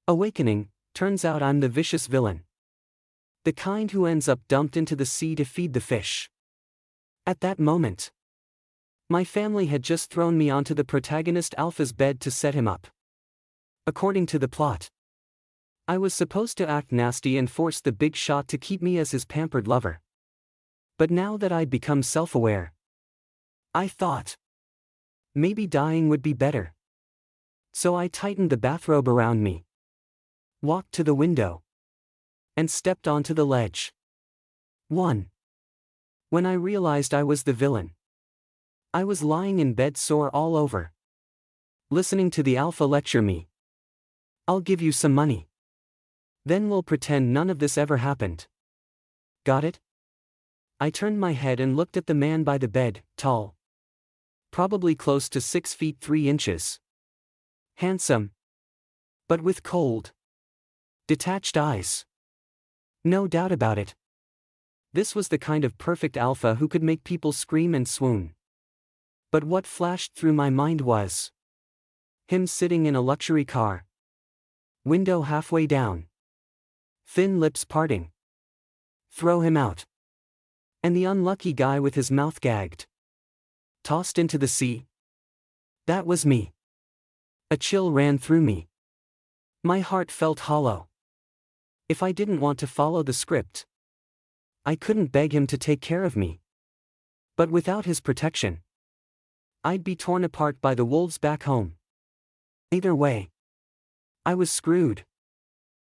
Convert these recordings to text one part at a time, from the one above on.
Awakening, turns out I'm the vicious villain. The kind who ends up dumped into the sea to feed the fish. At that moment, my family had just thrown me onto the protagonist Alpha's bed to set him up. According to the plot, I was supposed to act nasty and force the big shot to keep me as his pampered lover. But now that I'd become self-aware, I thought, maybe dying would be better. So I tightened the bathrobe around me, walked to the window, and stepped onto the ledge. 1. When I realized I was the villain, I was lying in bed sore all over, listening to the Alpha lecture me. I'll give you some money. Then we'll pretend none of this ever happened. Got it? I turned my head and looked at the man by the bed, tall. Probably close to 6 feet 3 inches. Handsome. But with cold, detached eyes. No doubt about it. This was the kind of perfect alpha who could make people scream and swoon. But what flashed through my mind was him sitting in a luxury car. Window halfway down. Thin lips parting. Throw him out. And the unlucky guy with his mouth gagged, tossed into the sea. That was me. A chill ran through me. My heart felt hollow. If I didn't want to follow the script, I couldn't beg him to take care of me. But without his protection, I'd be torn apart by the wolves back home. Either way, I was screwed.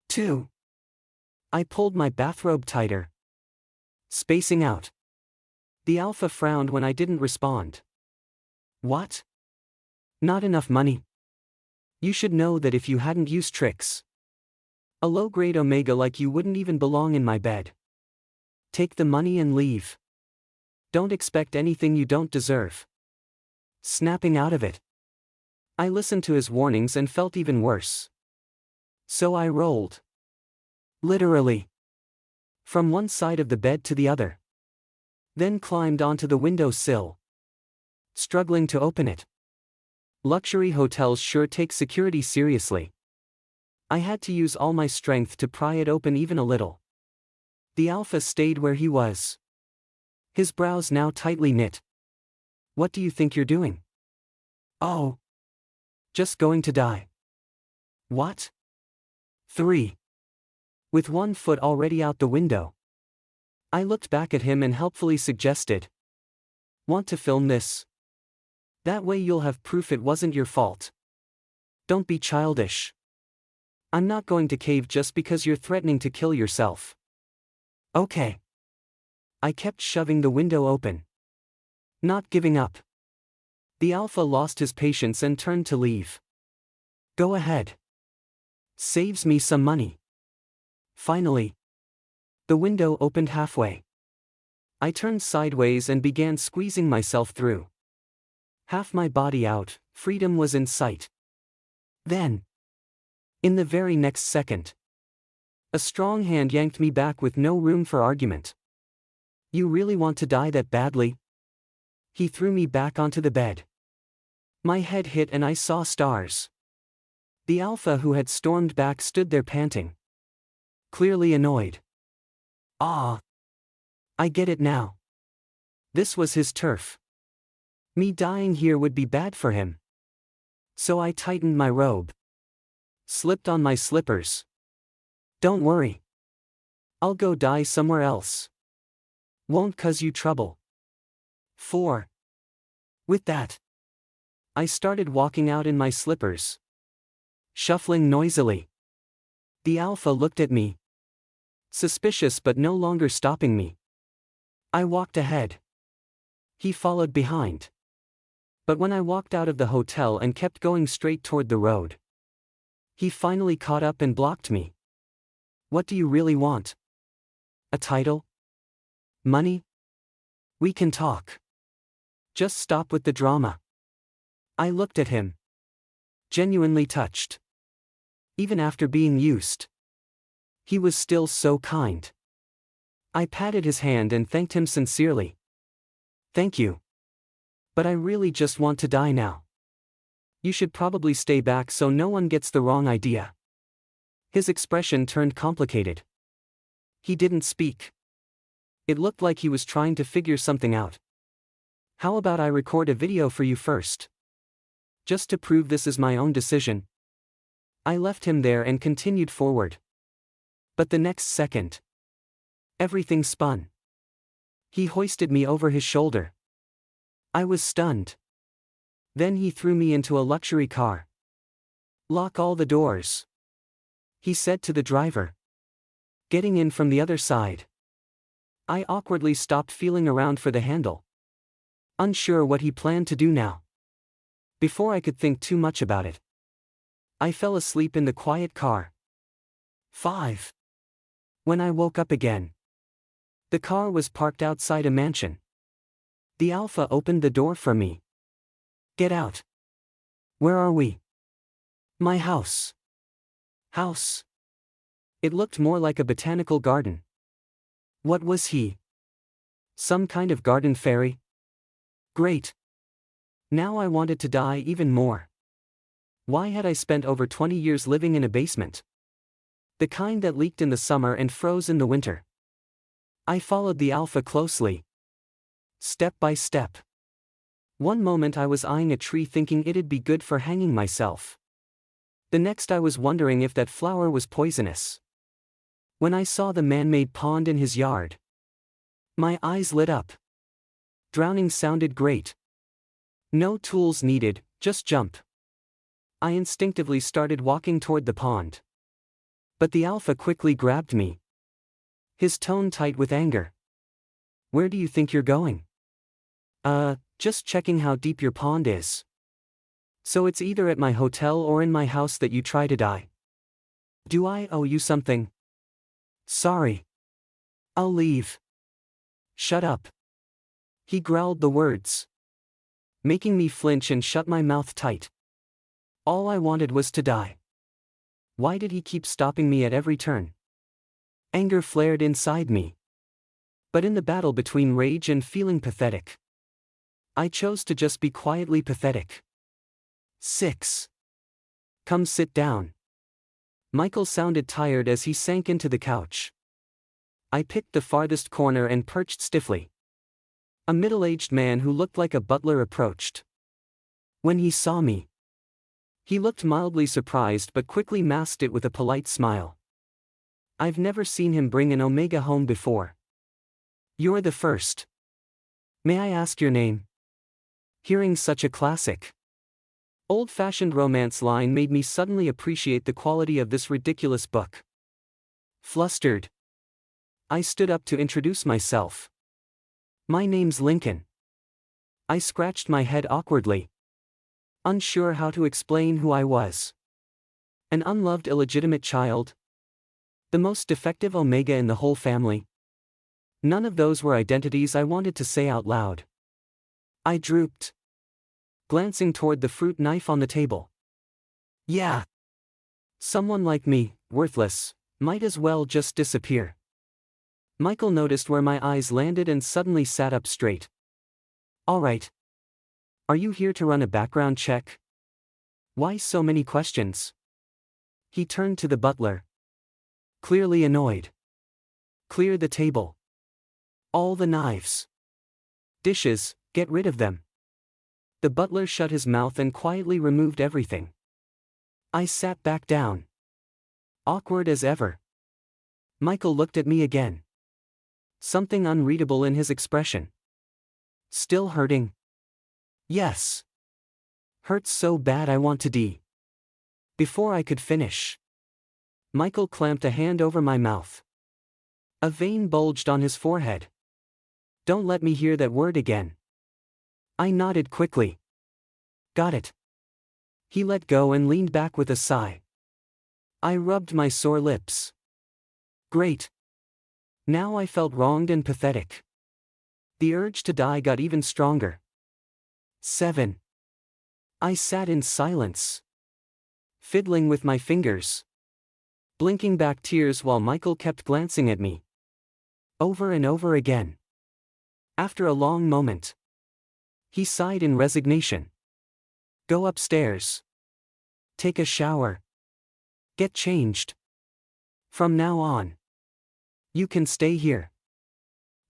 2. I pulled my bathrobe tighter, spacing out. The Alpha frowned when I didn't respond. What? Not enough money? You should know that if you hadn't used tricks, a low-grade Omega like you wouldn't even belong in my bed. Take the money and leave. Don't expect anything you don't deserve. Snapping out of it, I listened to his warnings and felt even worse. So I rolled. Literally. From one side of the bed to the other. Then climbed onto the window sill, struggling to open it. Luxury hotels sure take security seriously. I had to use all my strength to pry it open even a little. The Alpha stayed where he was, his brows now tightly knit. What do you think you're doing? Oh. Just going to die. What? 3. With one foot already out the window, I looked back at him and helpfully suggested, want to film this? That way you'll have proof it wasn't your fault. Don't be childish. I'm not going to cave just because you're threatening to kill yourself. Okay. I kept shoving the window open, not giving up. The Alpha lost his patience and turned to leave. Go ahead. Saves me some money. Finally, the window opened halfway. I turned sideways and began squeezing myself through. Half my body out, freedom was in sight. Then, in the very next second, a strong hand yanked me back with no room for argument. You really want to die that badly? He threw me back onto the bed. My head hit and I saw stars. The Alpha who had stormed back stood there panting, clearly annoyed. Ah. I get it now. This was his turf. Me dying here would be bad for him. So I tightened my robe, slipped on my slippers. Don't worry. I'll go die somewhere else. Won't cause you trouble. 4. With that, I started walking out in my slippers, shuffling noisily. The Alpha looked at me, suspicious but no longer stopping me. I walked ahead. He followed behind. But when I walked out of the hotel and kept going straight toward the road, he finally caught up and blocked me. What do you really want? A title? Money? We can talk. Just stop with the drama. I looked at him, genuinely touched. Even after being used, he was still so kind. I patted his hand and thanked him sincerely. Thank you. But I really just want to die now. You should probably stay back so no one gets the wrong idea. His expression turned complicated. He didn't speak. It looked like he was trying to figure something out. How about I record a video for you first? Just to prove this is my own decision. I left him there and continued forward. But the next second, everything spun. He hoisted me over his shoulder. I was stunned. Then he threw me into a luxury car. Lock all the doors, he said to the driver, getting in from the other side. I awkwardly stopped feeling around for the handle, unsure what he planned to do now. Before I could think too much about it, I fell asleep in the quiet car. 5. When I woke up again, the car was parked outside a mansion. The Alpha opened the door for me. Get out. Where are we? My house. House. It looked more like a botanical garden. What was he? Some kind of garden fairy? Great. Now I wanted to die even more. Why had I spent over 20 years living in a basement? The kind that leaked in the summer and froze in the winter. I followed the Alpha closely. Step by step. One moment I was eyeing a tree thinking it'd be good for hanging myself. The next I was wondering if that flower was poisonous. When I saw the man-made pond in his yard, my eyes lit up. Drowning sounded great. No tools needed, just jump. I instinctively started walking toward the pond. But the Alpha quickly grabbed me. His tone tight with anger. Where do you think you're going? Just checking how deep your pond is. So it's either at my hotel or in my house that you try to die. Do I owe you something? Sorry. I'll leave. Shut up. He growled the words, making me flinch and shut my mouth tight. All I wanted was to die. Why did he keep stopping me at every turn? Anger flared inside me. But in the battle between rage and feeling pathetic, I chose to just be quietly pathetic. 6. Come sit down. Michael sounded tired as he sank into the couch. I picked the farthest corner and perched stiffly. A middle-aged man who looked like a butler approached. When he saw me, he looked mildly surprised but quickly masked it with a polite smile. I've never seen him bring an Omega home before. You're the first. May I ask your name? Hearing such a classic, old-fashioned romance line made me suddenly appreciate the quality of this ridiculous book. Flustered, I stood up to introduce myself. My name's Lincoln. I scratched my head awkwardly, unsure how to explain who I was. An unloved illegitimate child? The most defective Omega in the whole family? None of those were identities I wanted to say out loud. I drooped, glancing toward the fruit knife on the table. Yeah. Someone like me, worthless, might as well just disappear. Michael noticed where my eyes landed and suddenly sat up straight. All right. Are you here to run a background check? Why so many questions? He turned to the butler, clearly annoyed. Clear the table. All the knives. Dishes, get rid of them. The butler shut his mouth and quietly removed everything. I sat back down, awkward as ever. Michael looked at me again. Something unreadable in his expression. Still hurting? Yes. Hurts so bad I want to die. Before I could finish, Michael clamped a hand over my mouth. A vein bulged on his forehead. Don't let me hear that word again. I nodded quickly. Got it. He let go and leaned back with a sigh. I rubbed my sore lips. Great. Now I felt wronged and pathetic. The urge to die got even stronger. 7. I sat in silence, fiddling with my fingers, blinking back tears while Michael kept glancing at me, over and over again. After a long moment, he sighed in resignation. Go upstairs. Take a shower. Get changed. From now on, you can stay here.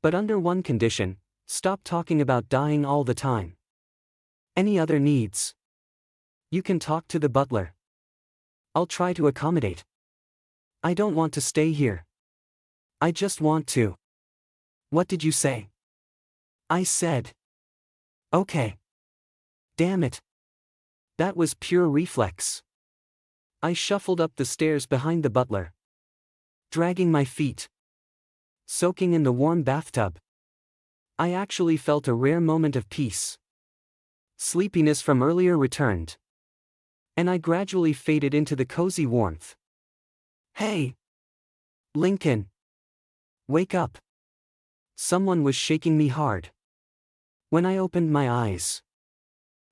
But under one condition: stop talking about dying all the time. Any other needs? You can talk to the butler. I'll try to accommodate. I don't want to stay here. I just want to. What did you say? I said. Okay. Damn it. That was pure reflex. I shuffled up the stairs behind the butler, dragging my feet, soaking in the warm bathtub. I actually felt a rare moment of peace. Sleepiness from earlier returned, and I gradually faded into the cozy warmth. Hey! Lincoln! Wake up! Someone was shaking me hard. When I opened my eyes,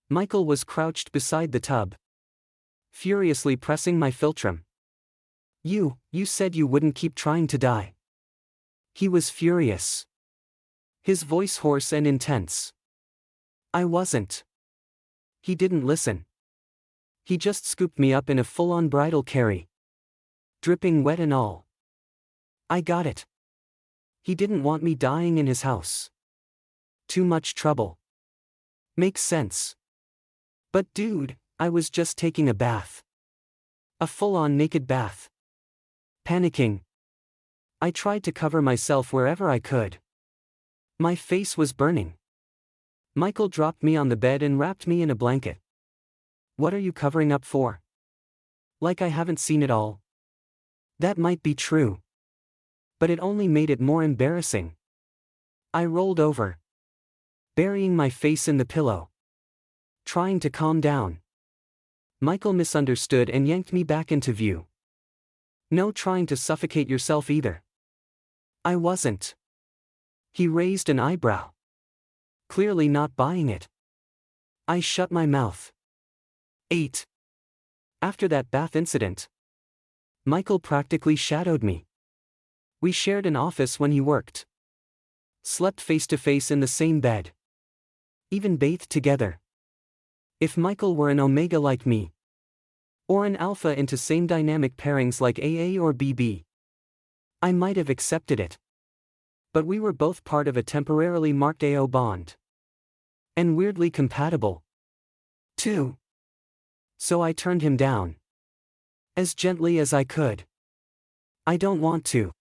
Michael was crouched beside the tub, furiously pressing my philtrum. You said you wouldn't keep trying to die. He was furious, his voice hoarse and intense. I wasn't. He didn't listen. He just scooped me up in a full-on bridal carry, dripping wet and all. I got it. He didn't want me dying in his house. Too much trouble. Makes sense. But dude, I was just taking a bath. A full-on naked bath. Panicking, I tried to cover myself wherever I could. My face was burning. Michael dropped me on the bed and wrapped me in a blanket. What are you covering up for? Like I haven't seen it all. That might be true, but it only made it more embarrassing. I rolled over, burying my face in the pillow, trying to calm down. Michael misunderstood and yanked me back into view. No trying to suffocate yourself either. I wasn't. He raised an eyebrow, clearly not buying it. I shut my mouth. 8. After that bath incident, Michael practically shadowed me. We shared an office when he worked, slept face to face in the same bed, even bathed together. If Michael were an Omega like me, or an Alpha into same dynamic pairings like AA or BB, I might have accepted it. But we were both part of a temporarily marked AO bond. And weirdly compatible, too. So I turned him down, as gently as I could. I don't want to.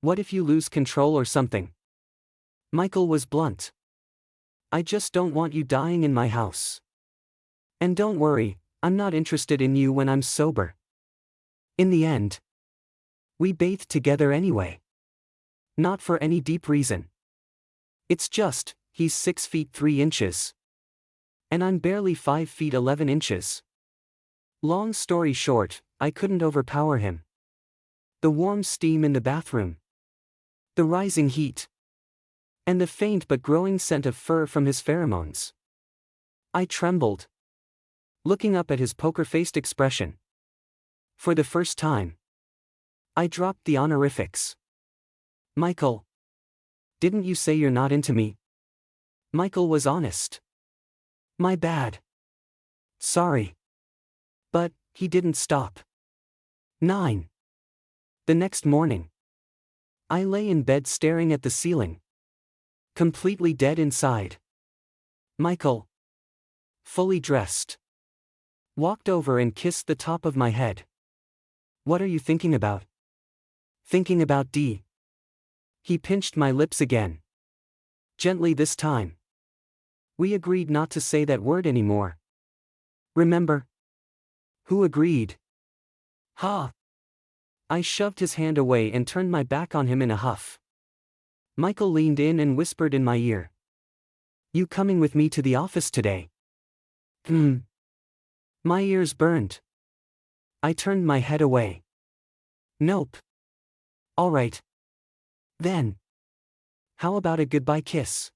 What if you lose control or something? Michael was blunt. I just don't want you dying in my house. And don't worry, I'm not interested in you when I'm sober. In the end, we bathed together anyway. Not for any deep reason. It's just, he's 6 feet 3 inches. And I'm barely 5 feet 11 inches. Long story short, I couldn't overpower him. The warm steam in the bathroom, the rising heat, and the faint but growing scent of fur from his pheromones. I trembled, looking up at his poker-faced expression. For the first time, I dropped the honorifics. Michael, didn't you say you're not into me? Michael was honest. My bad. Sorry. But he didn't stop. 9. The next morning, I lay in bed staring at the ceiling, completely dead inside. Michael, fully dressed, walked over and kissed the top of my head. What are you thinking about? Thinking about D. He pinched my lips again. Gently this time. We agreed not to say that word anymore. Remember? Who agreed? Ha! I shoved his hand away and turned my back on him in a huff. Michael leaned in and whispered in my ear. You coming with me to the office today? My ears burned. I turned my head away. Nope. All right. Then. How about a goodbye kiss?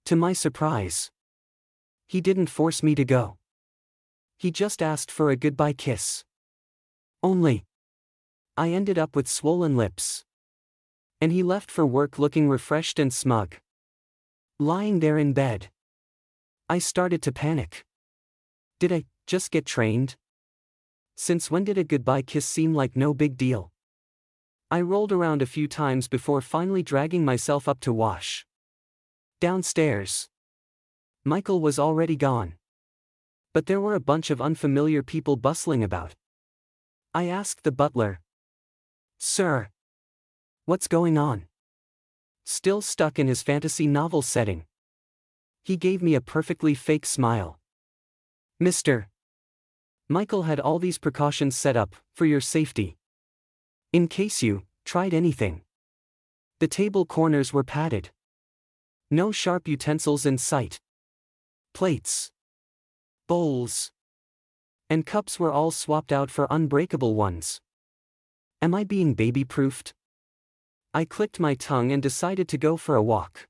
To my surprise, he didn't force me to go. He just asked for a goodbye kiss. Only, I ended up with swollen lips. And he left for work looking refreshed and smug. Lying there in bed, I started to panic. Did I just get trained? Since when did a goodbye kiss seem like no big deal? I rolled around a few times before finally dragging myself up to wash. Downstairs. Michael was already gone. But there were a bunch of unfamiliar people bustling about. I asked the butler, "Sir, what's going on?" Still stuck in his fantasy novel setting. He gave me a perfectly fake smile. "Mr. Michael had all these precautions set up, for your safety. In case you tried anything. The table corners were padded. No sharp utensils in sight. Plates, bowls, and cups were all swapped out for unbreakable ones. Am I being baby-proofed?" I clicked my tongue and decided to go for a walk.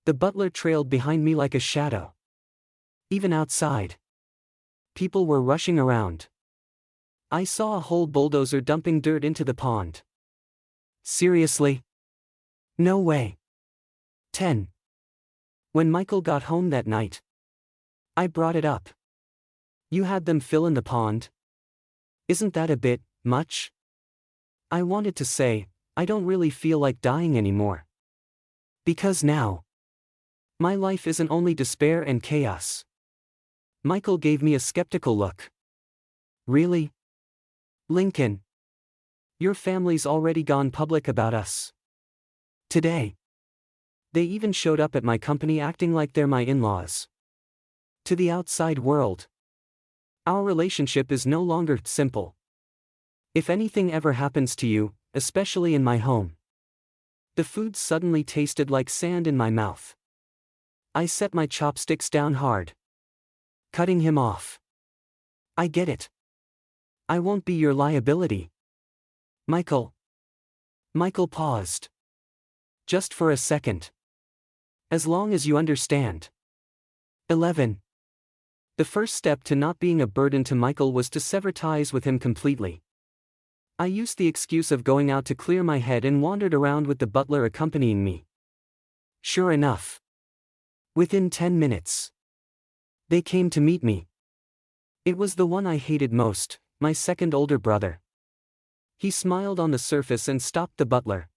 The butler trailed behind me like a shadow. Even outside, people were rushing around. I saw a whole bulldozer dumping dirt into the pond. Seriously? No way. 10. When Michael got home that night, I brought it up. "You had them fill in the pond? Isn't that a bit much?" I wanted to say, "I don't really feel like dying anymore. Because now, my life isn't only despair and chaos." Michael gave me a skeptical look. "Really? Lincoln? Your family's already gone public about us. Today. They even showed up at my company acting like they're my in-laws. To the outside world, our relationship is no longer simple. If anything ever happens to you, especially in my home." The food suddenly tasted like sand in my mouth. I set my chopsticks down hard. Cutting him off. "I get it. I won't be your liability. Michael." Michael paused. "Just for a second. As long as you understand." 11. The first step to not being a burden to Michael was to sever ties with him completely. I used the excuse of going out to clear my head and wandered around with the butler accompanying me. Sure enough, within 10 minutes, they came to meet me. It was the one I hated most, my second older brother. He smiled on the surface and stopped the butler,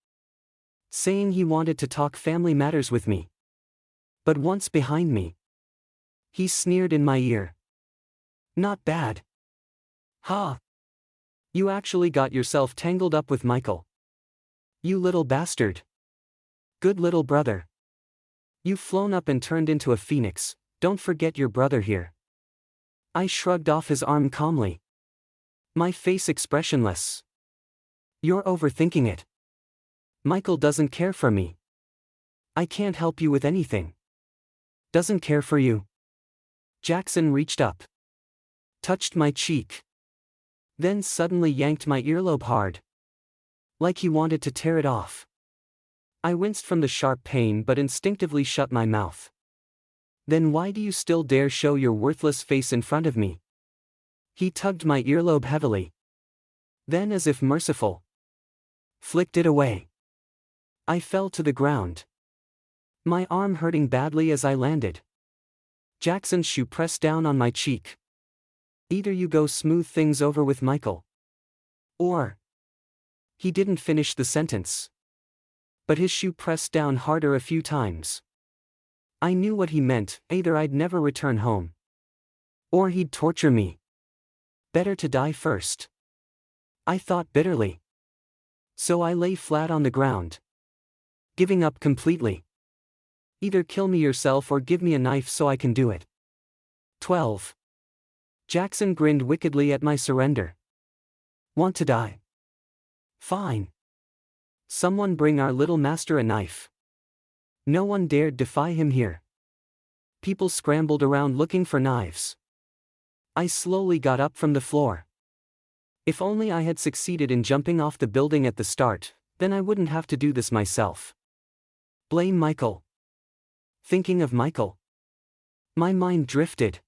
saying he wanted to talk family matters with me. But once behind me, he sneered in my ear. "Not bad. Ha! You actually got yourself tangled up with Michael. You little bastard. Good little brother. You've flown up and turned into a phoenix, don't forget your brother here." I shrugged off his arm calmly, my face expressionless. "You're overthinking it. Michael doesn't care for me. I can't help you with anything." "Doesn't care for you?" Jackson reached up, touched my cheek, then suddenly yanked my earlobe hard, like he wanted to tear it off. I winced from the sharp pain but instinctively shut my mouth. "Then why do you still dare show your worthless face in front of me?" He tugged my earlobe heavily. Then, as if merciful, flicked it away. I fell to the ground, my arm hurting badly as I landed. Jackson's shoe pressed down on my cheek. "Either you go smooth things over with Michael, or..." He didn't finish the sentence, but his shoe pressed down harder a few times. I knew what he meant, either I'd never return home, or he'd torture me. Better to die first, I thought bitterly. So I lay flat on the ground, giving up completely. "Either kill me yourself or give me a knife so I can do it." 12. Jackson grinned wickedly at my surrender. "Want to die? Fine. Someone bring our little master a knife." No one dared defy him here. People scrambled around looking for knives. I slowly got up from the floor. If only I had succeeded in jumping off the building at the start, then I wouldn't have to do this myself. Blame Michael. Thinking of Michael, my mind drifted.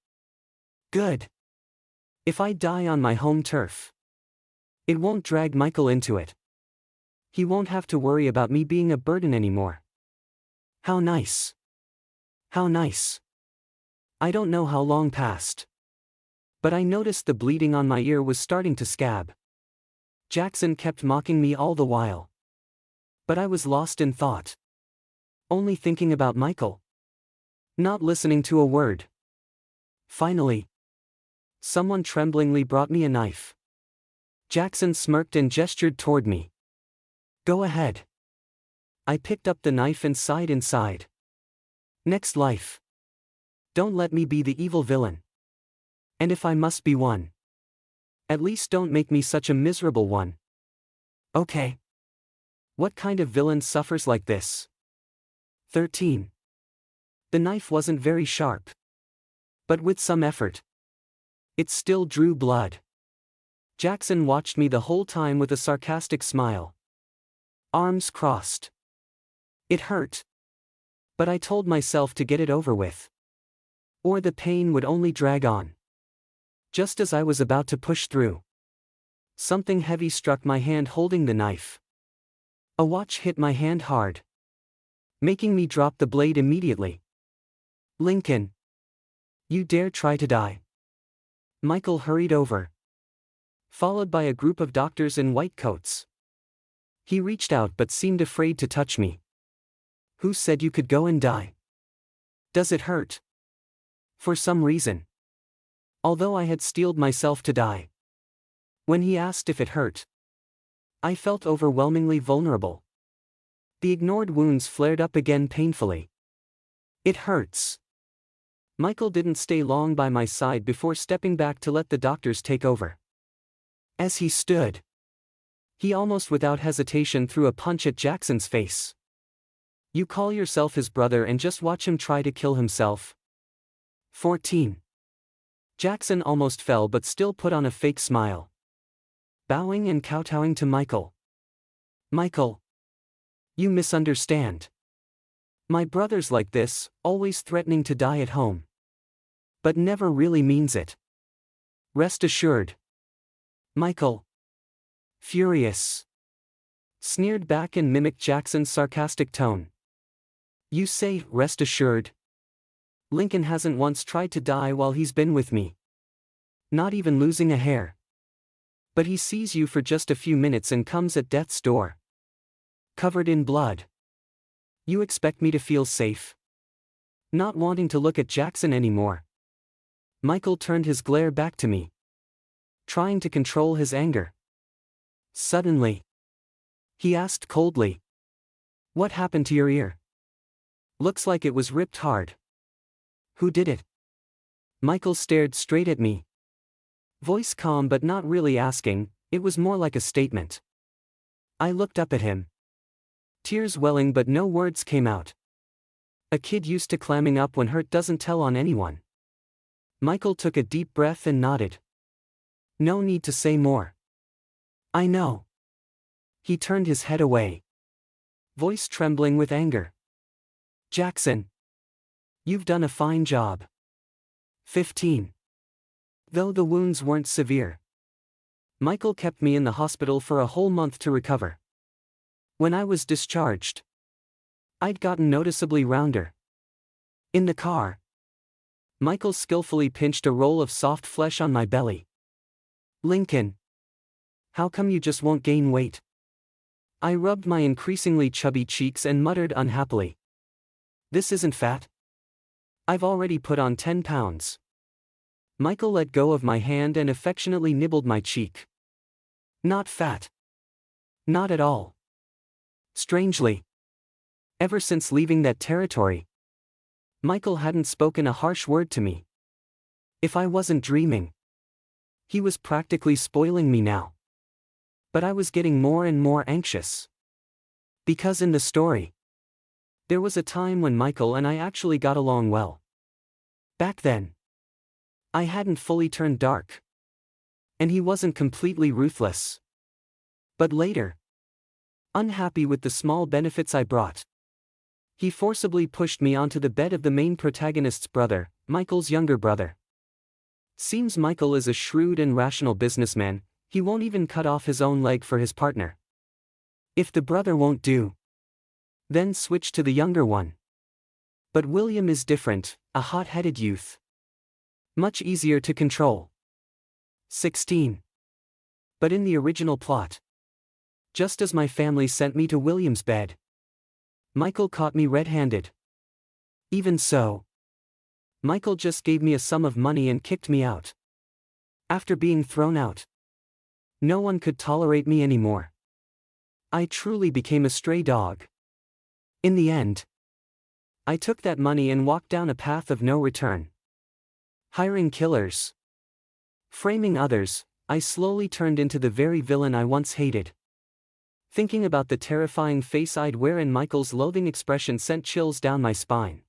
Good. If I die on my home turf, it won't drag Michael into it. He won't have to worry about me being a burden anymore. How nice. How nice. I don't know how long passed, but I noticed the bleeding on my ear was starting to scab. Jackson kept mocking me all the while. But I was lost in thought. Only thinking about Michael. Not listening to a word. Finally, someone tremblingly brought me a knife. Jackson smirked and gestured toward me. Go ahead. I picked up the knife and sighed inside. Next life. Don't let me be the evil villain. And if I must be one, at least don't make me such a miserable one. Okay. What kind of villain suffers like this? 13. The knife wasn't very sharp. But with some effort, it still drew blood. Jackson watched me the whole time with a sarcastic smile. Arms crossed. It hurt. But I told myself to get it over with. Or the pain would only drag on. Just as I was about to push through, something heavy struck my hand holding the knife. A watch hit my hand hard, making me drop the blade immediately. Lincoln. You dare try to die? Michael hurried over, followed by a group of doctors in white coats. He reached out but seemed afraid to touch me. Who said you could go and die? Does it hurt? For some reason, although I had steeled myself to die, when he asked if it hurt, I felt overwhelmingly vulnerable. The ignored wounds flared up again painfully. It hurts. Michael didn't stay long by my side before stepping back to let the doctors take over. As he stood, he almost without hesitation threw a punch at Jackson's face. You call yourself his brother and just watch him try to kill himself. 14. Jackson almost fell but still put on a fake smile, bowing and kowtowing to Michael. Michael, you misunderstand. My brother's like this, always threatening to die at home, but never really means it. Rest assured. Michael, furious, sneered back and mimicked Jackson's sarcastic tone. You say, rest assured? Lincoln hasn't once tried to die while he's been with me. Not even losing a hair. But he sees you for just a few minutes and comes at death's door, covered in blood. You expect me to feel safe? Not wanting to look at Jackson anymore, Michael turned his glare back to me, trying to control his anger. Suddenly, he asked coldly, what happened to your ear? Looks like it was ripped hard. Who did it? Michael stared straight at me. Voice calm but not really asking, it was more like a statement. I looked up at him. Tears welling but no words came out. A kid used to clamming up when hurt doesn't tell on anyone. Michael took a deep breath and nodded. No need to say more. I know. He turned his head away, voice trembling with anger. Jackson, you've done a fine job. 15. Though the wounds weren't severe, Michael kept me in the hospital for a whole month to recover. When I was discharged, I'd gotten noticeably rounder. In the car, Michael skillfully pinched a roll of soft flesh on my belly. Lincoln, how come you just won't gain weight? I rubbed my increasingly chubby cheeks and muttered unhappily. This isn't fat. I've already put on 10 pounds. Michael let go of my hand and affectionately nibbled my cheek. Not fat. Not at all. Strangely, ever since leaving that territory, Michael hadn't spoken a harsh word to me. If I wasn't dreaming, he was practically spoiling me now. But I was getting more and more anxious. Because in the story, there was a time when Michael and I actually got along well. Back then, I hadn't fully turned dark. And he wasn't completely ruthless. But later, unhappy with the small benefits I brought, he forcibly pushed me onto the bed of the main protagonist's brother, Michael's younger brother. Seems Michael is a shrewd and rational businessman, he won't even cut off his own leg for his partner. If the brother won't do, then switch to the younger one. But William is different, a hot-headed youth. Much easier to control. 16. But in the original plot, just as my family sent me to William's bed, Michael caught me red-handed. Even so, Michael just gave me a sum of money and kicked me out. After being thrown out, no one could tolerate me anymore. I truly became a stray dog. In the end, I took that money and walked down a path of no return. Hiring killers, framing others, I slowly turned into the very villain I once hated. Thinking about the terrifying face I'd wear in Michael's loathing expression sent chills down my spine.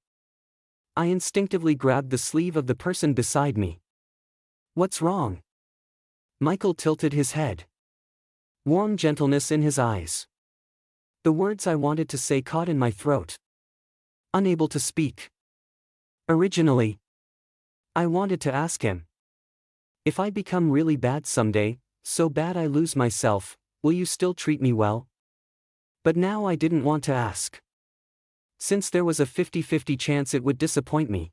I instinctively grabbed the sleeve of the person beside me. "What's wrong?" Michael tilted his head. Warm gentleness in his eyes. The words I wanted to say caught in my throat. Unable to speak. Originally, I wanted to ask him, "If I become really bad someday, so bad I lose myself, will you still treat me well?" But now I didn't want to ask. Since there was a 50-50 chance it would disappoint me,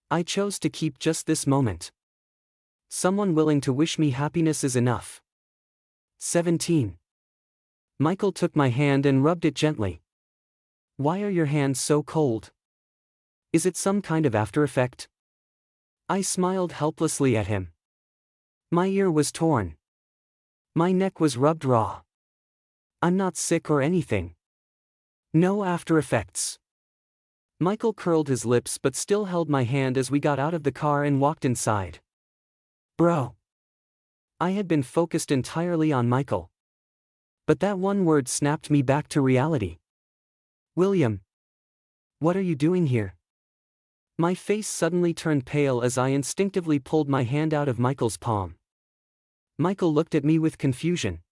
I chose to keep just this moment. Someone willing to wish me happiness is enough. 17. Michael took my hand and rubbed it gently. "Why are your hands so cold? Is it some kind of after effect?" I smiled helplessly at him. My ear was torn. My neck was rubbed raw. "I'm not sick or anything. No after effects." Michael curled his lips but still held my hand as we got out of the car and walked inside. "Bro." I had been focused entirely on Michael. But that one word snapped me back to reality. "William. What are you doing here?" My face suddenly turned pale as I instinctively pulled my hand out of Michael's palm. Michael looked at me with confusion.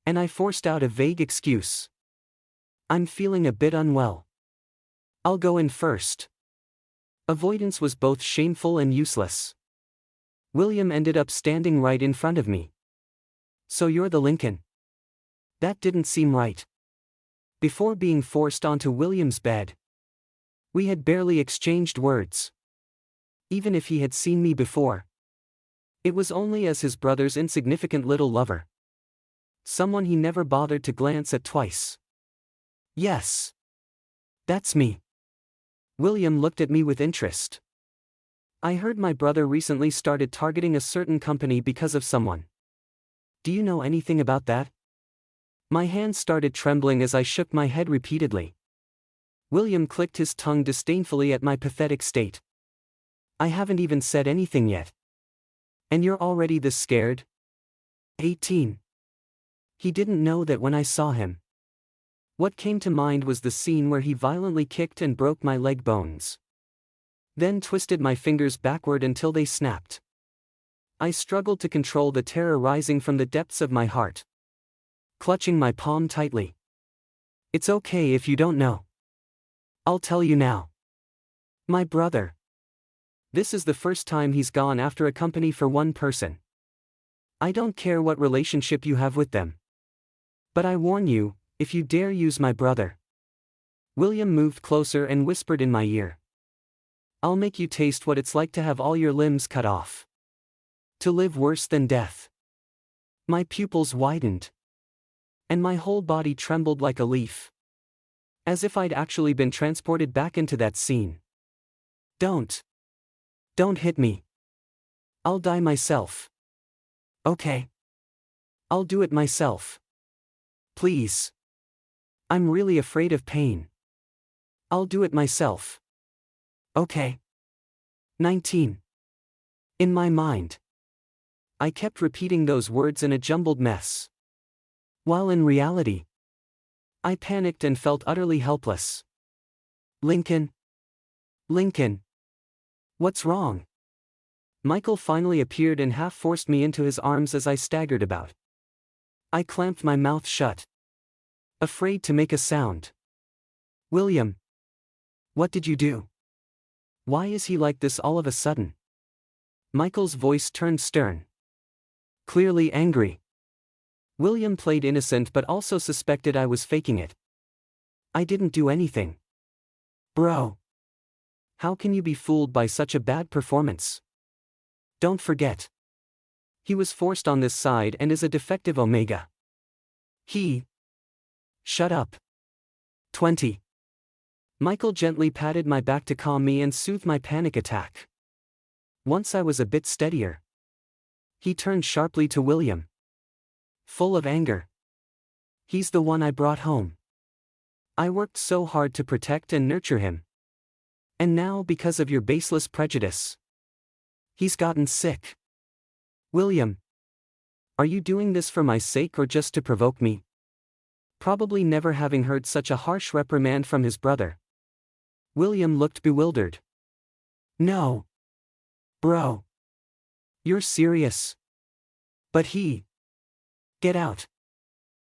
And I forced out a vague excuse. "I'm feeling a bit unwell. I'll go in first." Avoidance was both shameful and useless. William ended up standing right in front of me. "So you're the Lincoln?" That didn't seem right. Before being forced onto William's bed, we had barely exchanged words. Even if he had seen me before, it was only as his brother's insignificant little lover. Someone he never bothered to glance at twice. "Yes. That's me." William looked at me with interest. "I heard my brother recently started targeting a certain company because of someone. Do you know anything about that?" My hand started trembling as I shook my head repeatedly. William clicked his tongue disdainfully at my pathetic state. "I haven't even said anything yet. And you're already this scared?" 18. He didn't know that when I saw him. What came to mind was the scene where he violently kicked and broke my leg bones. Then twisted my fingers backward until they snapped. I struggled to control the terror rising from the depths of my heart. Clutching my palm tightly. "It's okay if you don't know. I'll tell you now. My brother. This is the first time he's gone after a company for one person. I don't care what relationship you have with them. But I warn you, if you dare use my brother." William moved closer and whispered in my ear. "I'll make you taste what it's like to have all your limbs cut off. To live worse than death." My pupils widened. And my whole body trembled like a leaf. As if I'd actually been transported back into that scene. Don't hit me. I'll die myself." "Okay. I'll do it myself. Please. I'm really afraid of pain. I'll do it myself." "Okay." 19. In my mind, I kept repeating those words in a jumbled mess. While in reality, I panicked and felt utterly helpless. "Lincoln? Lincoln? What's wrong?" Michael finally appeared and half forced me into his arms as I staggered about. I clamped my mouth shut, afraid to make a sound. "William. What did you do? Why is he like this all of a sudden?" Michael's voice turned stern. Clearly angry. William played innocent but also suspected I was faking it. "I didn't do anything." "Bro. How can you be fooled by such a bad performance? Don't forget. He was forced on this side and is a defective Omega. He. Shut up. 20. Michael gently patted my back to calm me and soothe my panic attack. Once I was a bit steadier, he turned sharply to William, full of anger. He's the one I brought home. I worked so hard to protect and nurture him. And now, because of your baseless prejudice, he's gotten sick. William, are you doing this for my sake or just to provoke me? Probably never having heard such a harsh reprimand from his brother, William looked bewildered. No. Bro. You're serious. But he. Get out.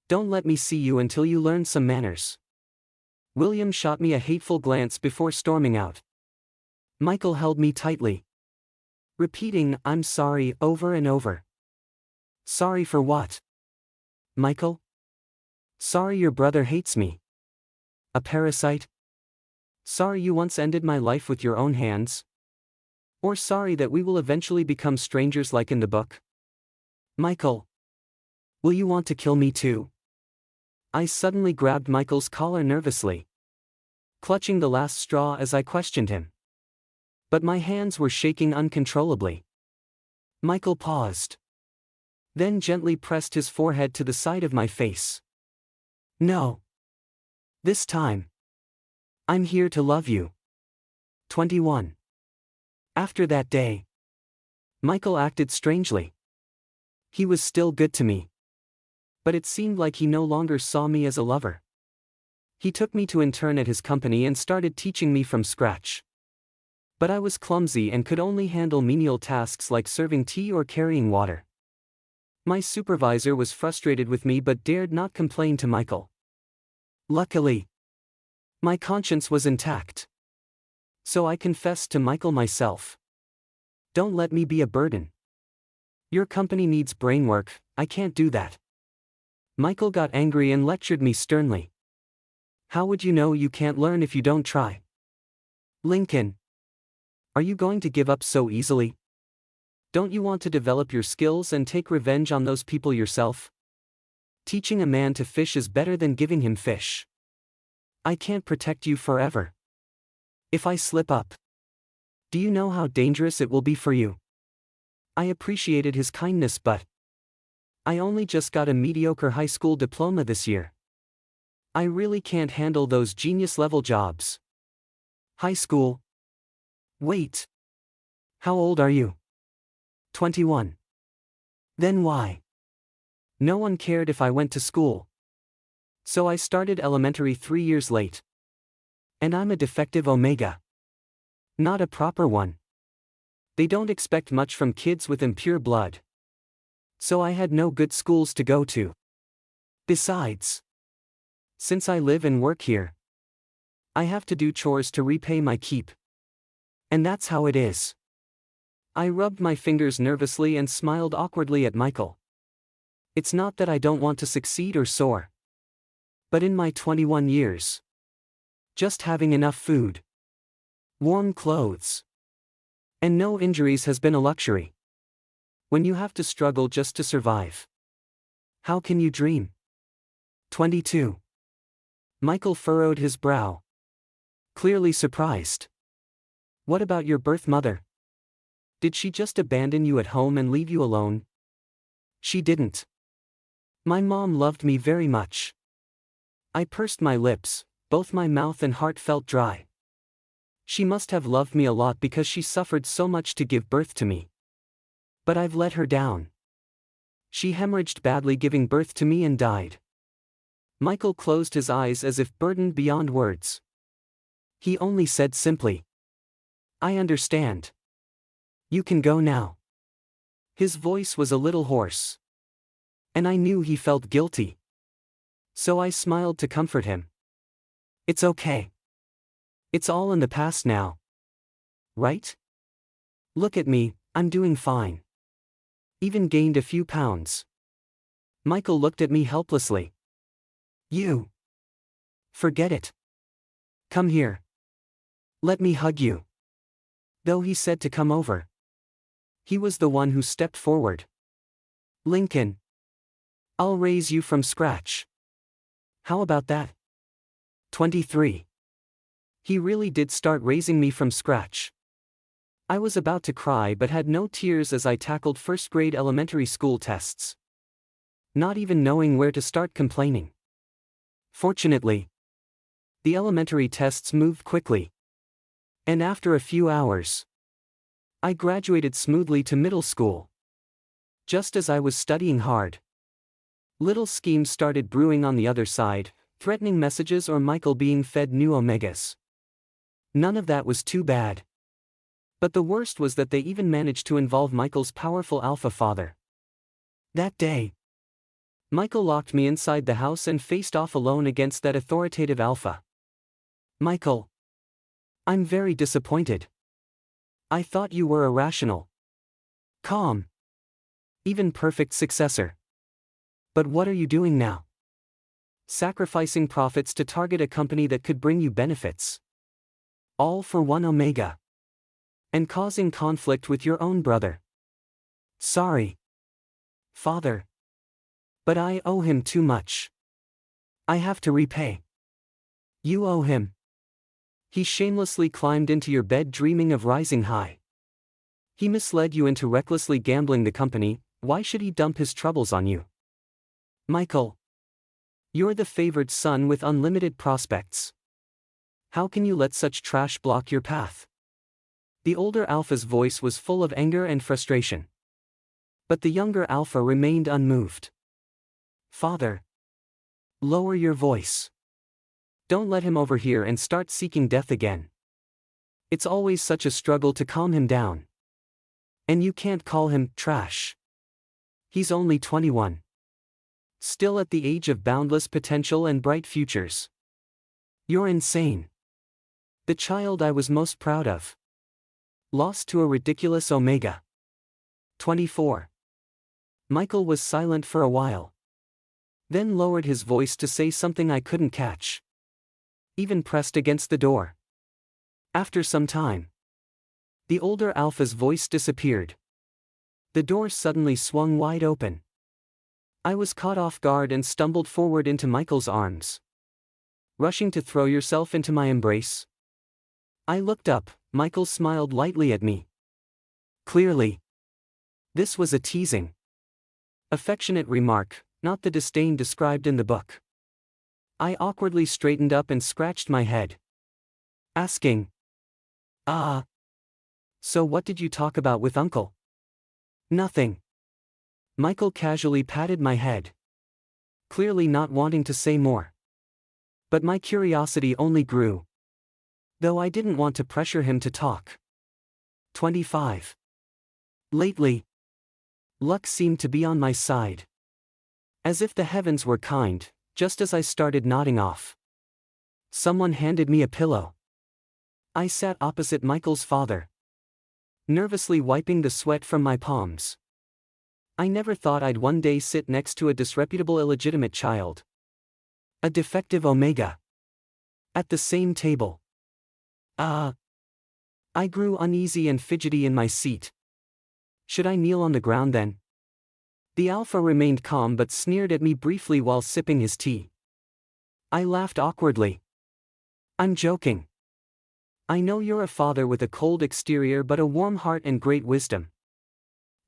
Don't let me see you until you learn some manners. William shot me a hateful glance before storming out. Michael held me tightly, repeating, "I'm sorry," over and over. Sorry for what? Michael? Sorry your brother hates me. A parasite? Sorry you once ended my life with your own hands? Or sorry that we will eventually become strangers like in the book? Michael. Will you want to kill me too? I suddenly grabbed Michael's collar nervously, clutching the last straw as I questioned him. But my hands were shaking uncontrollably. Michael paused, then gently pressed his forehead to the side of my face. No. This time, I'm here to love you. 21. After that day, Michael acted strangely. He was still good to me, but it seemed like he no longer saw me as a lover. He took me to intern at his company and started teaching me from scratch. But I was clumsy and could only handle menial tasks like serving tea or carrying water. My supervisor was frustrated with me but dared not complain to Michael. Luckily, my conscience was intact. So I confessed to Michael myself. Don't let me be a burden. Your company needs brain work, I can't do that. Michael got angry and lectured me sternly. How would you know you can't learn if you don't try? Lincoln. Are you going to give up so easily? Don't you want to develop your skills and take revenge on those people yourself? Teaching a man to fish is better than giving him fish. I can't protect you forever. If I slip up, do you know how dangerous it will be for you? I appreciated his kindness, but I only just got a mediocre high school diploma this year. I really can't handle those genius-level jobs. High school? Wait. How old are you? 21. Then why? No one cared if I went to school. So I started elementary 3 years late. And I'm a defective Omega. Not a proper one. They don't expect much from kids with impure blood. So I had no good schools to go to. Besides, since I live and work here, I have to do chores to repay my keep. And that's how it is. I rubbed my fingers nervously and smiled awkwardly at Michael. It's not that I don't want to succeed or soar. But in my 21 years, just having enough food, warm clothes, and no injuries has been a luxury. When you have to struggle just to survive, how can you dream? 22. Michael furrowed his brow, clearly surprised. What about your birth mother? Did she just abandon you at home and leave you alone? She didn't. My mom loved me very much. I pursed my lips, both my mouth and heart felt dry. She must have loved me a lot because she suffered so much to give birth to me. But I've let her down. She hemorrhaged badly giving birth to me and died. Michael closed his eyes as if burdened beyond words. He only said simply, I understand. You can go now. His voice was a little hoarse. And I knew he felt guilty. So I smiled to comfort him. It's okay. It's all in the past now. Right? Look at me, I'm doing fine. Even gained a few pounds. Michael looked at me helplessly. You. Forget it. Come here. Let me hug you. Though he said to come over, he was the one who stepped forward. Lincoln. I'll raise you from scratch. How about that? 23. He really did start raising me from scratch. I was about to cry but had no tears as I tackled first-grade elementary school tests. Not even knowing where to start complaining. Fortunately, the elementary tests moved quickly. And after a few hours, I graduated smoothly to middle school. Just as I was studying hard, little schemes started brewing on the other side, threatening messages or Michael being fed new omegas. None of that was too bad. But the worst was that they even managed to involve Michael's powerful alpha father. That day, Michael locked me inside the house and faced off alone against that authoritative alpha. Michael. I'm very disappointed. I thought you were a rational, calm, even perfect successor. But what are you doing now? Sacrificing profits to target a company that could bring you benefits. All for one omega. And causing conflict with your own brother. Sorry, father. But I owe him too much. I have to repay. You owe him. He shamelessly climbed into your bed dreaming of rising high. He misled you into recklessly gambling the company. Why should he dump his troubles on you? Michael. You're the favored son with unlimited prospects. How can you let such trash block your path? The older alpha's voice was full of anger and frustration. But the younger alpha remained unmoved. Father. Lower your voice. Don't let him overhear and start seeking death again. It's always such a struggle to calm him down. And you can't call him trash. He's only 21. Still at the age of boundless potential and bright futures. You're insane. The child I was most proud of. Lost to a ridiculous omega. 24. Michael was silent for a while. Then lowered his voice to say something I couldn't catch. Even pressed against the door. After some time, the older alpha's voice disappeared. The door suddenly swung wide open. I was caught off guard and stumbled forward into Michael's arms. Rushing to throw yourself into my embrace. I looked up. Michael smiled lightly at me. Clearly, this was a teasing, affectionate remark, not the disdain described in the book. I awkwardly straightened up and scratched my head. Asking, so what did you talk about with Uncle? Nothing. Michael casually patted my head. Clearly not wanting to say more. But my curiosity only grew. Though I didn't want to pressure him to talk. 25. Lately, luck seemed to be on my side. As if the heavens were kind, just as I started nodding off. Someone handed me a pillow. I sat opposite Michael's father, nervously wiping the sweat from my palms. I never thought I'd one day sit next to a disreputable illegitimate child. A defective omega. At the same table. I grew uneasy and fidgety in my seat. Should I kneel on the ground then? The alpha remained calm but sneered at me briefly while sipping his tea. I laughed awkwardly. I'm joking. I know you're a father with a cold exterior but a warm heart and great wisdom.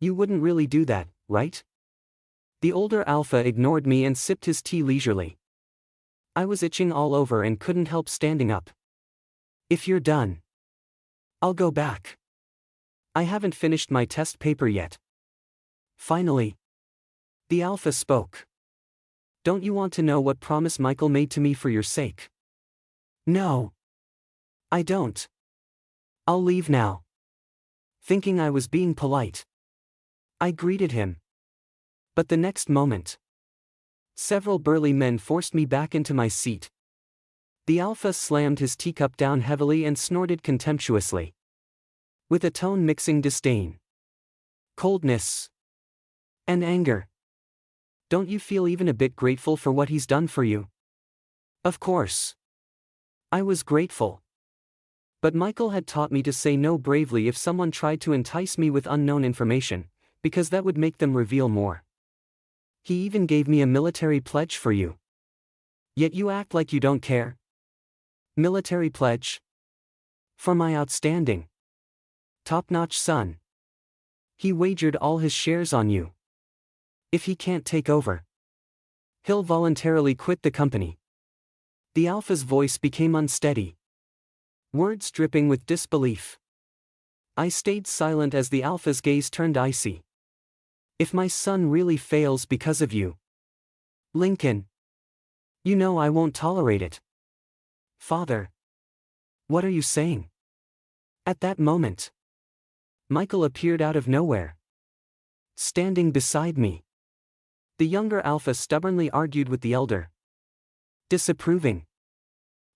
You wouldn't really do that, right? The older alpha ignored me and sipped his tea leisurely. I was itching all over and couldn't help standing up. If you're done, I'll go back. I haven't finished my test paper yet. Finally, the alpha spoke. Don't you want to know what promise Michael made to me for your sake? No. I don't. I'll leave now. Thinking I was being polite, I greeted him. But the next moment, several burly men forced me back into my seat. The alpha slammed his teacup down heavily and snorted contemptuously, with a tone mixing disdain, coldness, and anger. Don't you feel even a bit grateful for what he's done for you? Of course. I was grateful. But Michael had taught me to say no bravely if someone tried to entice me with unknown information, because that would make them reveal more. He even gave me a military pledge for you. Yet you act like you don't care. Military pledge? For my outstanding, top-notch son. He wagered all his shares on you. If he can't take over, he'll voluntarily quit the company. The Alpha's voice became unsteady, words dripping with disbelief. I stayed silent as the Alpha's gaze turned icy. If my son really fails because of you, Lincoln, you know I won't tolerate it. Father, what are you saying? At that moment, Michael appeared out of nowhere, standing beside me. The younger Alpha stubbornly argued with the elder, disapproving.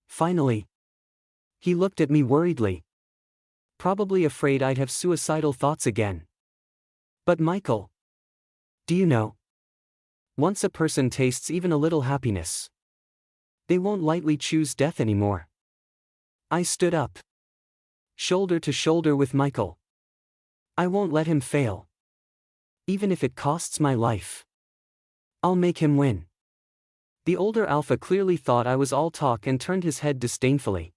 Finally, he looked at me worriedly, probably afraid I'd have suicidal thoughts again. But Michael, do you know? Once a person tastes even a little happiness, they won't lightly choose death anymore. I stood up, shoulder to shoulder with Michael. I won't let him fail. Even if it costs my life, I'll make him win. The older Alpha clearly thought I was all talk and turned his head disdainfully.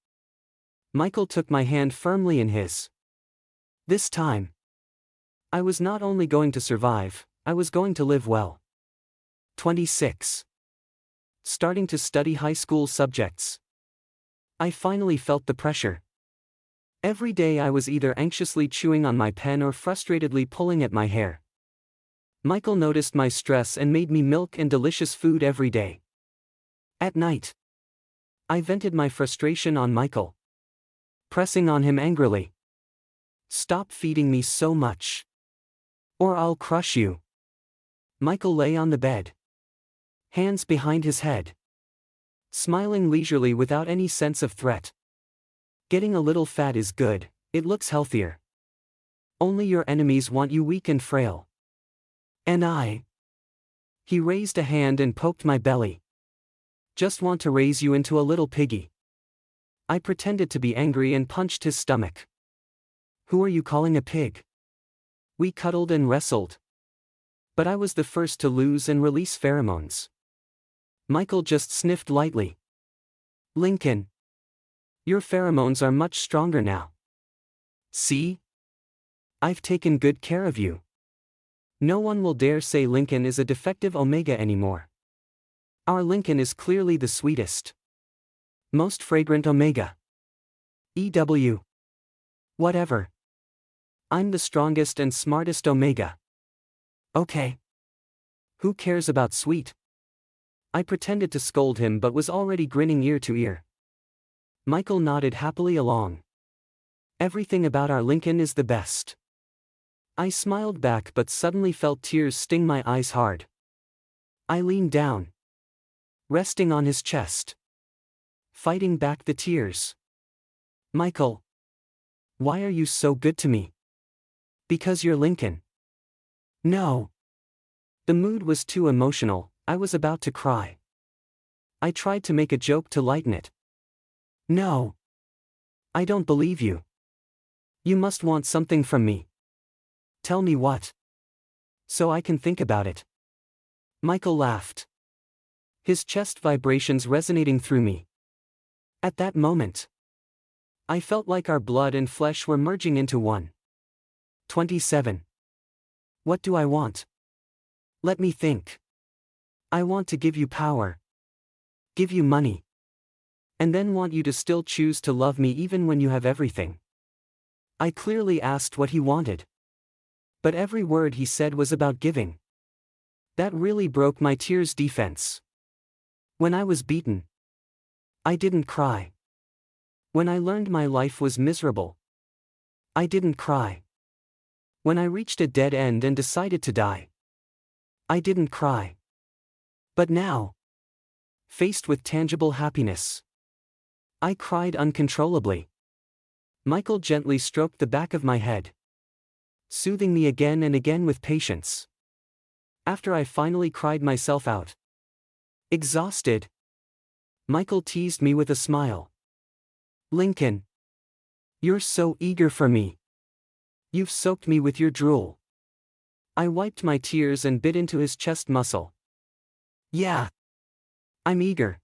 Michael took my hand firmly in his. This time, I was not only going to survive, I was going to live well. 26. Starting to study high school subjects. I finally felt the pressure. Every day I was either anxiously chewing on my pen or frustratedly pulling at my hair. Michael noticed my stress and made me milk and delicious food every day. At night, I vented my frustration on Michael, pressing on him angrily. Stop feeding me so much, or I'll crush you. Michael lay on the bed, hands behind his head, smiling leisurely without any sense of threat. Getting a little fat is good, it looks healthier. Only your enemies want you weak and frail. And I. He raised a hand and poked my belly. Just want to raise you into a little piggy. I pretended to be angry and punched his stomach. Who are you calling a pig? We cuddled and wrestled. But I was the first to lose and release pheromones. Michael just sniffed lightly. Lincoln, your pheromones are much stronger now. See? I've taken good care of you. No one will dare say Lincoln is a defective Omega anymore. Our Lincoln is clearly the sweetest, most fragrant Omega. EW. Whatever. I'm the strongest and smartest Omega. Okay. Who cares about sweet? I pretended to scold him but was already grinning ear to ear. Michael nodded happily along. Everything about our Lincoln is the best. I smiled back but suddenly felt tears sting my eyes hard. I leaned down, resting on his chest, fighting back the tears. Michael, why are you so good to me? Because you're Lincoln. No. The mood was too emotional, I was about to cry. I tried to make a joke to lighten it. No. I don't believe you. You must want something from me. Tell me what. So I can think about it. Michael laughed, his chest vibrations resonating through me. At that moment, I felt like our blood and flesh were merging into one. 27. What do I want? Let me think. I want to give you power, give you money, and then want you to still choose to love me even when you have everything. I clearly asked what he wanted, but every word he said was about giving. That really broke my tears defense. When I was beaten, I didn't cry. When I learned my life was miserable, I didn't cry. When I reached a dead end and decided to die, I didn't cry. But now, faced with tangible happiness, I cried uncontrollably. Michael gently stroked the back of my head, soothing me again and again with patience. After I finally cried myself out, exhausted, Michael teased me with a smile. Lincoln, you're so eager for me. You've soaked me with your drool. I wiped my tears and bit into his chest muscle. Yeah. I'm eager.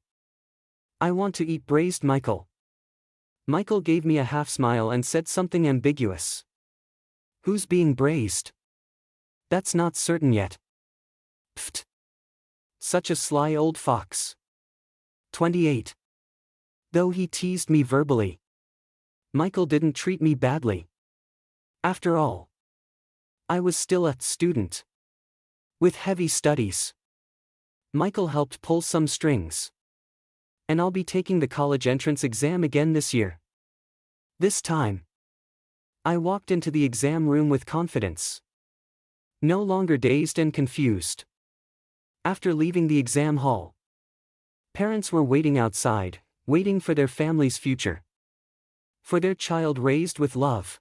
I want to eat braised Michael. Michael gave me a half smile and said something ambiguous. Who's being braised? That's not certain yet. Pfft. Such a sly old fox. 28. Though he teased me verbally, Michael didn't treat me badly. After all, I was still a student with heavy studies. Michael helped pull some strings. And I'll be taking the college entrance exam again this year. This time, I walked into the exam room with confidence. No longer dazed and confused. After leaving the exam hall, parents were waiting outside, waiting for their family's future. For their child raised with love.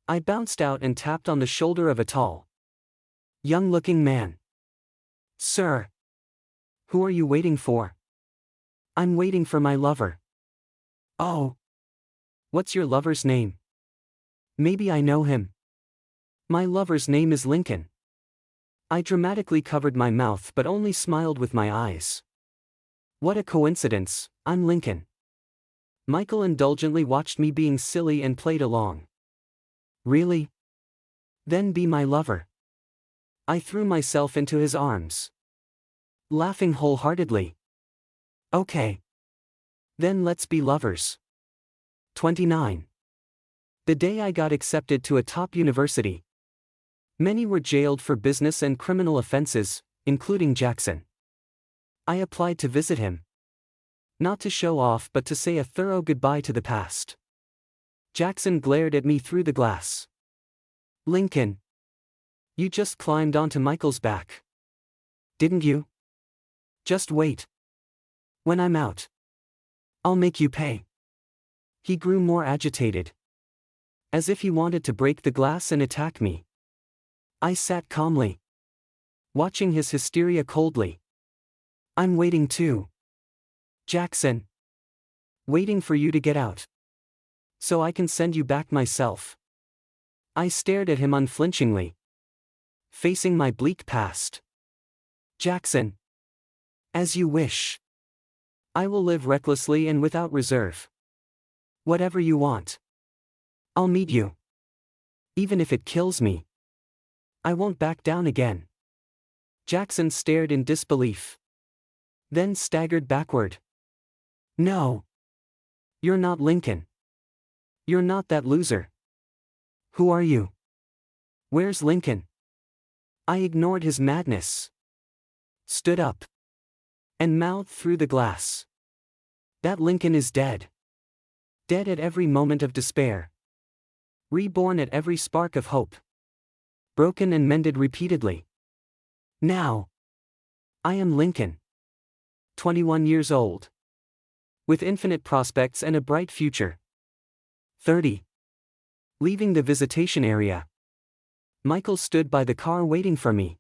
I bounced out and tapped on the shoulder of a tall, young-looking man. Sir. Who are you waiting for? I'm waiting for my lover. Oh. What's your lover's name? Maybe I know him. My lover's name is Lincoln. I dramatically covered my mouth but only smiled with my eyes. What a coincidence, I'm Lincoln. Michael indulgently watched me being silly and played along. Really? Then be my lover. I threw myself into his arms, laughing wholeheartedly. Okay. Then let's be lovers. 29. The day I got accepted to a top university. Many were jailed for business and criminal offenses, including Jackson. I applied to visit him. Not to show off but to say a thorough goodbye to the past. Jackson glared at me through the glass. Lincoln. You just climbed onto Michael's back. Didn't you? Just wait. When I'm out, I'll make you pay. He grew more agitated. As if he wanted to break the glass and attack me. I sat calmly, watching his hysteria coldly. I'm waiting too. Jackson. Waiting for you to get out. So I can send you back myself. I stared at him unflinchingly, facing my bleak past. Jackson. As you wish. I will live recklessly and without reserve. Whatever you want. I'll meet you. Even if it kills me. I won't back down again. Jackson stared in disbelief. Then staggered backward. No. You're not Lincoln. You're not that loser. Who are you? Where's Lincoln? I ignored his madness. Stood up. And mouthed through the glass. That Lincoln is dead. Dead at every moment of despair. Reborn at every spark of hope. Broken and mended repeatedly. Now. I am Lincoln. 21 years old. With infinite prospects and a bright future. 30. Leaving the visitation area. Michael stood by the car waiting for me.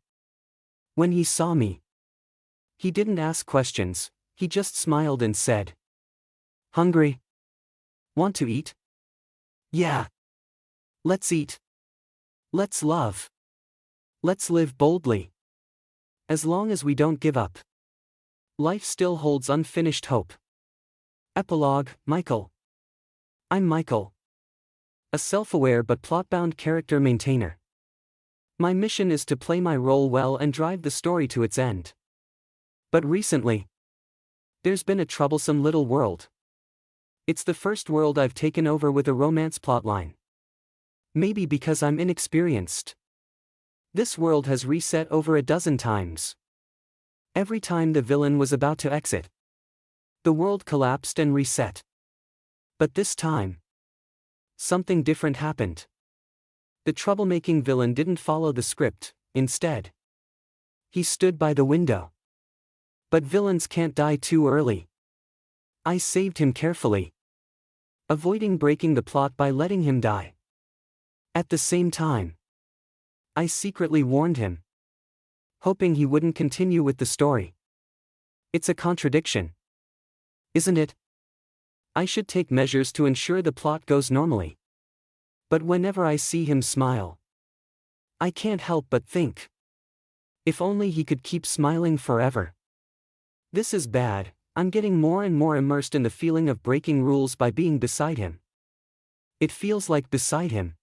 When he saw me, he didn't ask questions, he just smiled and said, Hungry? Want to eat? Yeah. Let's eat. Let's love. Let's live boldly. As long as we don't give up. Life still holds unfinished hope. Epilogue, Michael. I'm Michael. A self-aware but plot-bound character maintainer. My mission is to play my role well and drive the story to its end. But recently, there's been a troublesome little world. It's the first world I've taken over with a romance plotline. Maybe because I'm inexperienced. This world has reset over a dozen times. Every time the villain was about to exit, the world collapsed and reset. But this time, something different happened. The troublemaking villain didn't follow the script, instead. He stood by the window. But villains can't die too early. I saved him carefully, avoiding breaking the plot by letting him die. At the same time, I secretly warned him, hoping he wouldn't continue with the story. It's a contradiction, isn't it? I should take measures to ensure the plot goes normally. But whenever I see him smile, I can't help but think, if only he could keep smiling forever. This is bad. I'm getting more and more immersed in the feeling of breaking rules by being beside him. It feels like beside him.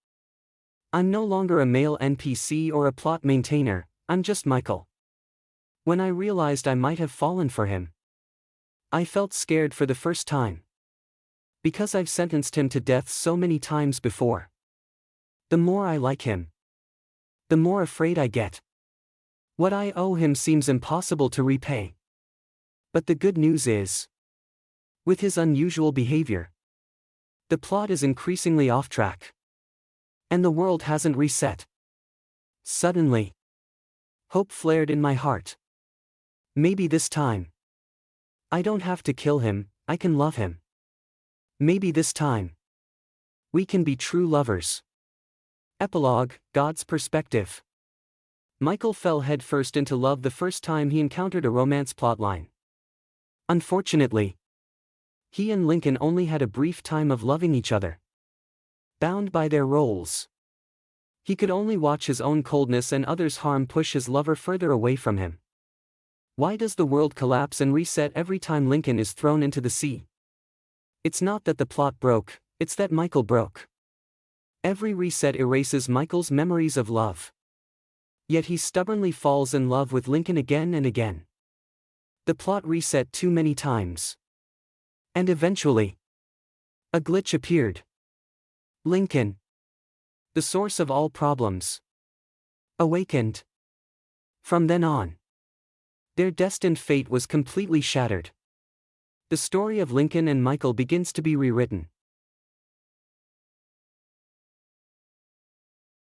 I'm no longer a male NPC or a plot maintainer, I'm just Michael. When I realized I might have fallen for him, I felt scared for the first time. Because I've sentenced him to death so many times before. The more I like him, the more afraid I get. What I owe him seems impossible to repay. But the good news is, with his unusual behavior, the plot is increasingly off track. And the world hasn't reset. Suddenly, hope flared in my heart. Maybe this time, I don't have to kill him, I can love him. Maybe this time, we can be true lovers. Epilogue, God's perspective. Michael fell headfirst into love the first time he encountered a romance plotline. Unfortunately, he and Lincoln only had a brief time of loving each other. Bound by their roles, he could only watch his own coldness and others' harm push his lover further away from him. Why does the world collapse and reset every time Lincoln is thrown into the sea? It's not that the plot broke, it's that Michael broke. Every reset erases Michael's memories of love. Yet he stubbornly falls in love with Lincoln again and again. The plot reset too many times. And eventually, a glitch appeared. Lincoln, the source of all problems, awakened. From then on, their destined fate was completely shattered. The story of Lincoln and Michael begins to be rewritten.